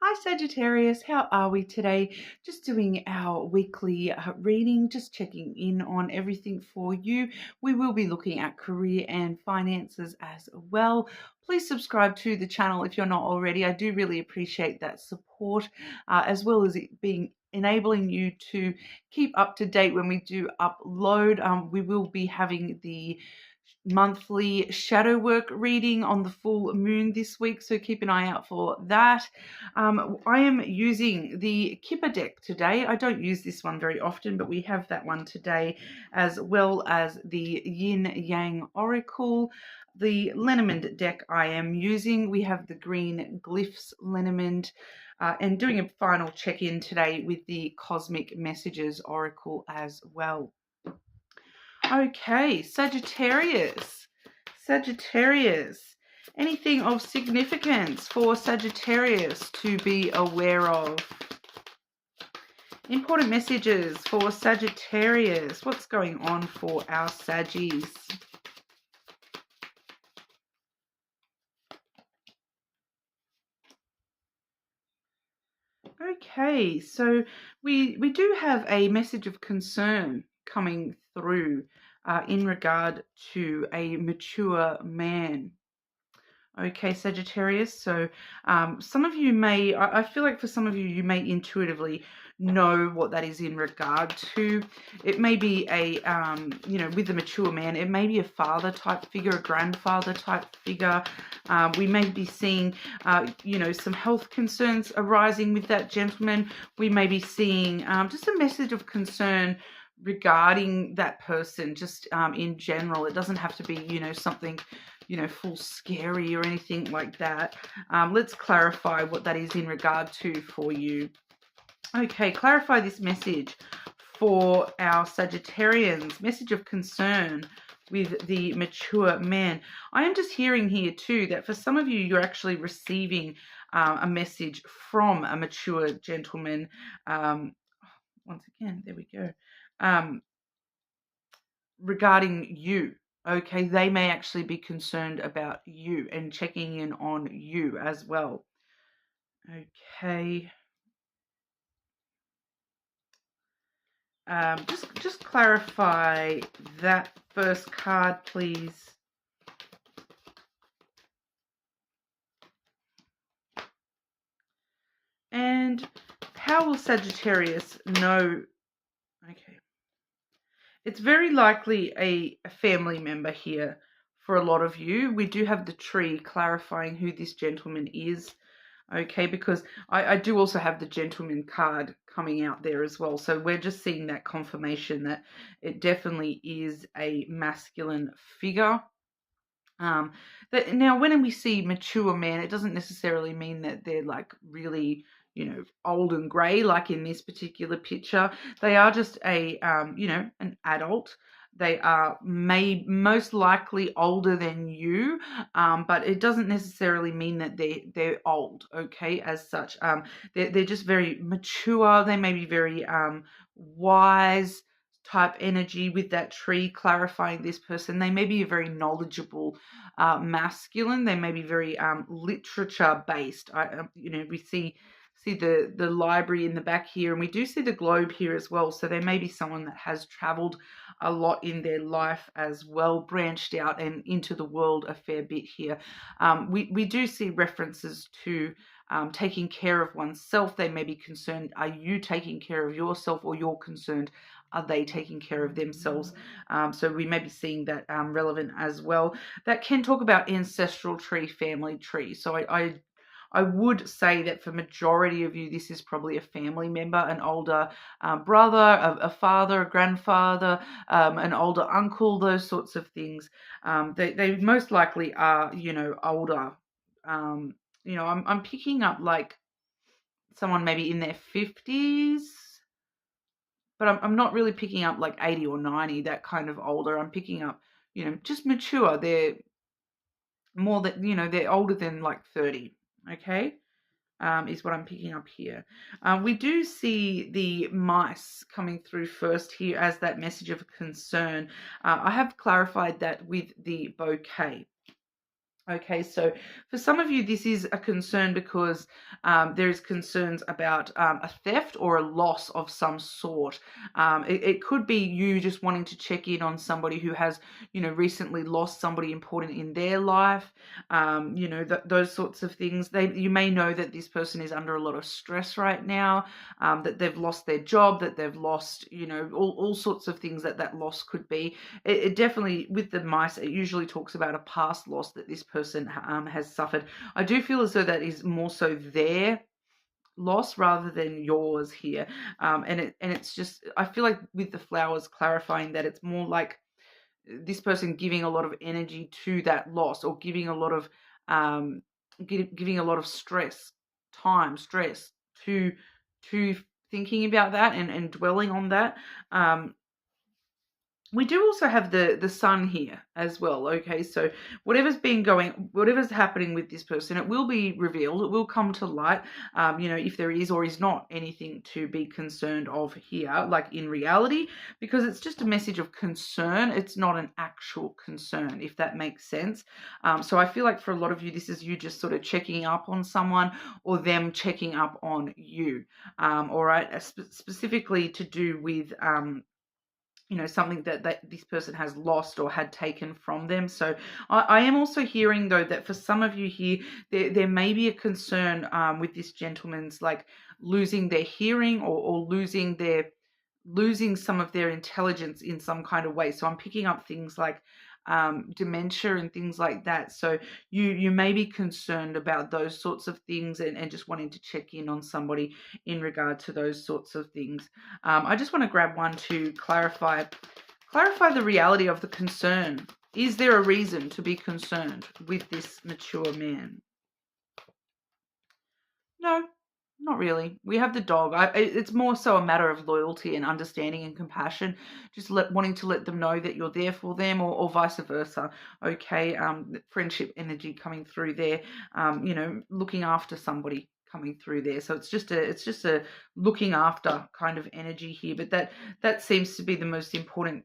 Hi Sagittarius, how are we today? Just doing our weekly reading, just checking in on everything for you. We will be looking at career and finances as well. Please subscribe to the channel if you're not already. I do really appreciate that support, as well as it being enabling you to keep up to date when we do upload. We will be having the monthly shadow work reading on the full moon this week, so keep an eye out for that. I am using the Kipper deck today. I don't use this one very often, but we have that one today, as well as the Yin Yang Oracle. The Lenormand deck I am using, we have the Green Glyphs Lenormand, and doing a final check-in today with the Cosmic Messages Oracle as well. Okay, Sagittarius. Anything of significance for Sagittarius to be aware of? Important messages for Sagittarius. What's going on for our Saggies? Okay, so we do have a message of concern coming through in regard to a mature man. Okay, Sagittarius. So some of you may, I feel like for some of you, you may intuitively know what that is in regard to. It may be a, with a mature man, it may be a father type figure, a grandfather type figure. We may be seeing, some health concerns arising with that gentleman. We may be seeing just a message of concern regarding that person, just in general. It doesn't have to be, something full scary or anything like that. Let's clarify what that is in regard to for you. Okay, clarify this message for our Sagittarians. Message of concern with the mature man. I am just hearing here too that for some of you, you're actually receiving a message from a mature gentleman. Once again, there we go. Regarding you. Okay, they may actually be concerned about you and checking in on you as well. Okay. Just clarify that first card, please. And how will Sagittarius know? Okay. It's very likely a family member here for a lot of you. We do have the tree clarifying who this gentleman is. Okay, because I do also have the gentleman card coming out there as well. So we're just seeing that confirmation that it definitely is a masculine figure. Now, when we see mature men, it doesn't necessarily mean that they're like really, old and grey, like in this particular picture. They are just an adult. They are most likely older than you, but it doesn't necessarily mean that they're old. Okay, as such, they're just very mature. They may be very wise type energy with that tree clarifying this person. They may be a very knowledgeable masculine. They may be very literature based. We see the library in the back here, and we do see the globe here as well. So there may be someone that has traveled a lot in their life as well, branched out and into the world a fair bit here. We do see references to taking care of oneself. They may be concerned, are you taking care of yourself, or you're concerned, are they taking care of themselves? So we may be seeing that relevant as well. That can talk about ancestral tree, family tree. So I would say that for majority of you, this is probably a family member, an older brother, a father, a grandfather, an older uncle, those sorts of things. They most likely are, older. I'm picking up like someone maybe in their 50s, but I'm not really picking up like 80 or 90, that kind of older. I'm picking up, just mature. They're more that, they're older than like 30, okay, is what I'm picking up here. We do see the mice coming through first here as that message of concern. I have clarified that with the bouquet. Okay, so for some of you, this is a concern because there is concerns about a theft or a loss of some sort. It could be you just wanting to check in on somebody who has, recently lost somebody important in their life. Those sorts of things. You may know that this person is under a lot of stress right now, that they've lost their job, that they've lost, all sorts of things that loss could be. It definitely, with the mice, it usually talks about a past loss that this person has suffered. I do feel as though that is more so their loss rather than yours here. And it's just, I feel like with the flowers clarifying that it's more like this person giving a lot of energy to that loss, or giving a lot of um, giving a lot of stress to thinking about that and dwelling on that. We do also have the sun here as well. Okay, so whatever's happening with this person, it will be revealed. It will come to light. If there is or is not anything to be concerned of here, like in reality, because it's just a message of concern. It's not an actual concern, if that makes sense. So I feel like for a lot of you, this is you just sort of checking up on someone, or them checking up on you. All right, specifically to do with something that this person has lost or had taken from them. So I am also hearing, though, that for some of you here, there may be a concern with this gentleman's like losing their hearing, or losing some of their intelligence in some kind of way. So I'm picking up things like dementia and things like that. So you may be concerned about those sorts of things, and just wanting to check in on somebody in regard to those sorts of things. I just want to grab one to clarify the reality of the concern. Is there a reason to be concerned with this mature man? No, not really. We have the dog. It's more so a matter of loyalty and understanding and compassion, just wanting to let them know that you're there for them, or vice versa. Okay, friendship energy coming through there. Looking after somebody coming through there. So it's just a looking after kind of energy here. But that seems to be the most important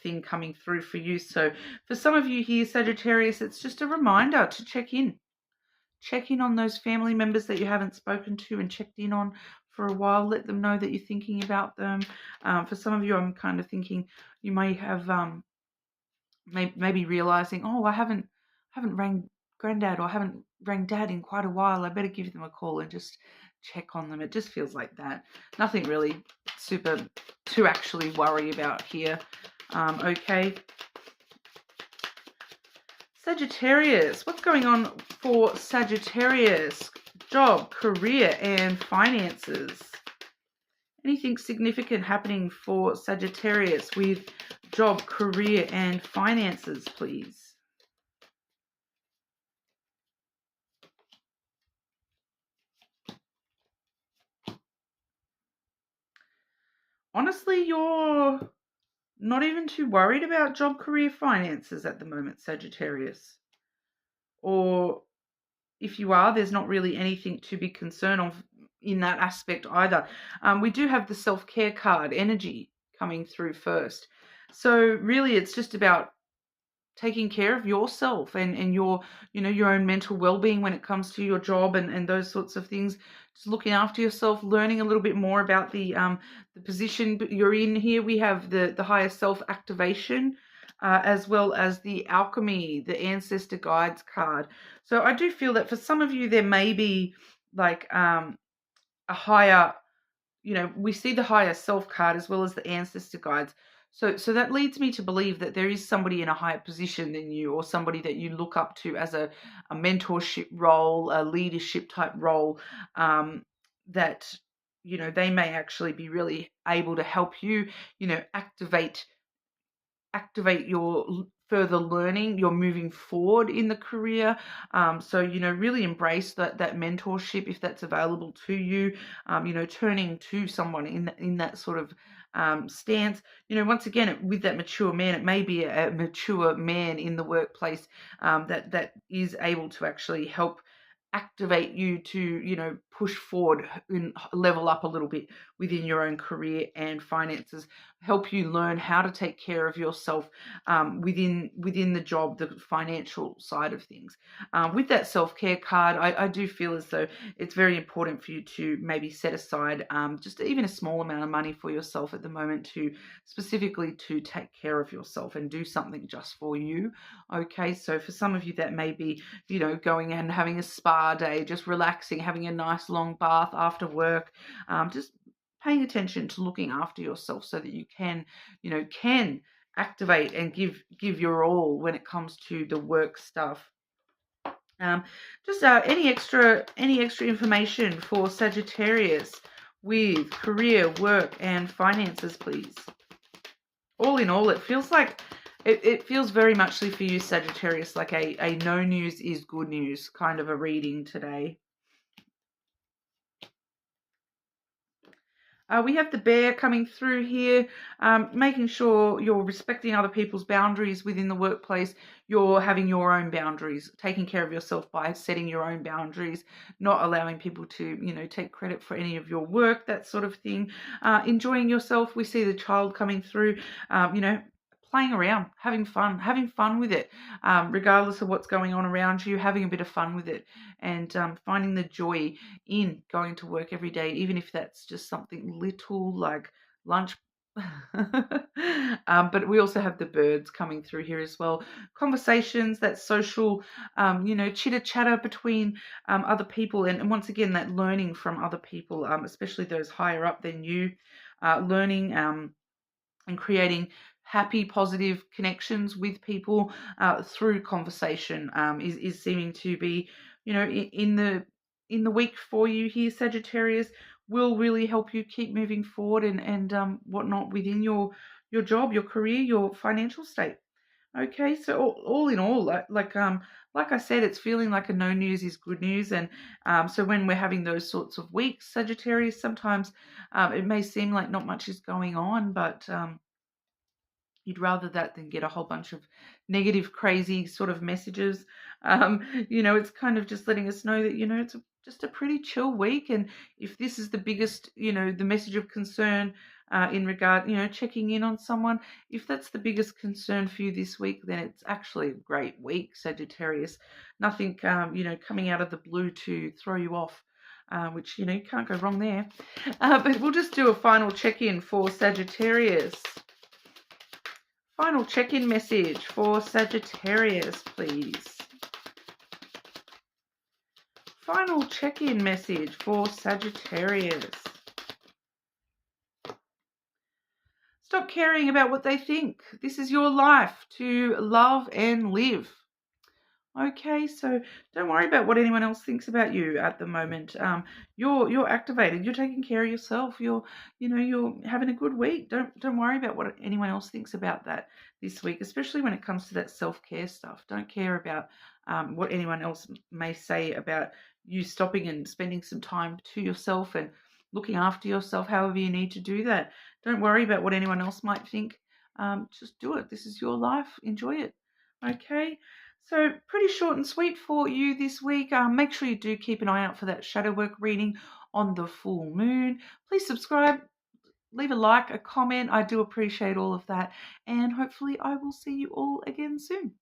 thing coming through for you. So for some of you here, Sagittarius, it's just a reminder to check in. Check in on those family members that you haven't spoken to and checked in on for a while. Let them know that you're thinking about them. For some of you, I'm kind of thinking you may have maybe realizing, oh, I haven't rang granddad, or I haven't rang dad in quite a while. I better give them a call and just check on them. It just feels like that. Nothing really super to actually worry about here. Okay. Sagittarius, what's going on for Sagittarius? Job, career, and finances. Anything significant happening for Sagittarius with job, career, and finances, please? Honestly, you're not even too worried about job, career, finances at the moment, Sagittarius. Or if you are, there's not really anything to be concerned of in that aspect either. We do have the self-care card, energy, coming through first. So really it's just about taking care of yourself and your own mental well-being when it comes to your job and those sorts of things. Just looking after yourself, learning a little bit more about the position you're in here. We have the higher self activation, as well as the alchemy, the ancestor guides card. So I do feel that for some of you there may be like a higher, we see the higher self card as well as the ancestor guides. So that leads me to believe that there is somebody in a higher position than you, or somebody that you look up to as a mentorship role, a leadership type role, that, they may actually be really able to help you, activate your further learning, you're moving forward in the career. So, really embrace that mentorship if that's available to you, turning to someone in that sort of stance. Once again, with that mature man, it may be a mature man in the workplace that is able to actually help activate you to, push forward and level up a little bit within your own career and finances, help you learn how to take care of yourself within the job, the financial side of things. With that self-care card, I do feel as though it's very important for you to maybe set aside just even a small amount of money for yourself at the moment, to specifically to take care of yourself and do something just for you. Okay, so for some of you that may be, going and having a spa day, just relaxing, having a nice long bath after work, just paying attention to looking after yourself so that you can activate and give your all when it comes to the work stuff. Just any extra information for Sagittarius with career, work, and finances, please. All in all, it feels like it feels very muchly for you, Sagittarius, like a no news is good news kind of a reading today. We have the bear coming through here, making sure you're respecting other people's boundaries within the workplace. You're having your own boundaries, taking care of yourself by setting your own boundaries, not allowing people to, take credit for any of your work, that sort of thing. Enjoying yourself. We see the child coming through, playing around, having fun with it, regardless of what's going on around you, having a bit of fun with it, and finding the joy in going to work every day, even if that's just something little like lunch. But we also have the birds coming through here as well. Conversations, that social, chitter chatter between other people, and once again, that learning from other people, especially those higher up than you, learning and creating happy, positive connections with people through conversation is seeming to be, in the week for you here, Sagittarius, will really help you keep moving forward and whatnot within your job, your career, your financial state. Okay, so all in all, like I said, it's feeling like a no news is good news, and so when we're having those sorts of weeks, Sagittarius, sometimes it may seem like not much is going on, but you'd rather that than get a whole bunch of negative, crazy sort of messages. It's kind of just letting us know that, it's just a pretty chill week. And if this is the biggest, the message of concern in regard, checking in on someone, if that's the biggest concern for you this week, then it's actually a great week, Sagittarius. Nothing, coming out of the blue to throw you off. Which, you can't go wrong there. But we'll just do a final check-in for Sagittarius. Final check-in message for Sagittarius, please. Final check-in message for Sagittarius. Stop caring about what they think. This is your life to love and live. Okay, so don't worry about what anyone else thinks about you at the moment. You're activated. You're taking care of yourself. You're having a good week. Don't worry about what anyone else thinks about that this week, especially when it comes to that self-care stuff. Don't care about what anyone else may say about you stopping and spending some time to yourself and looking after yourself, however you need to do that. Don't worry about what anyone else might think. Just do it. This is your life. Enjoy it. Okay. So pretty short and sweet for you this week. Make sure you do keep an eye out for that shadow work reading on the full moon. Please subscribe, leave a like, a comment. I do appreciate all of that. And hopefully I will see you all again soon.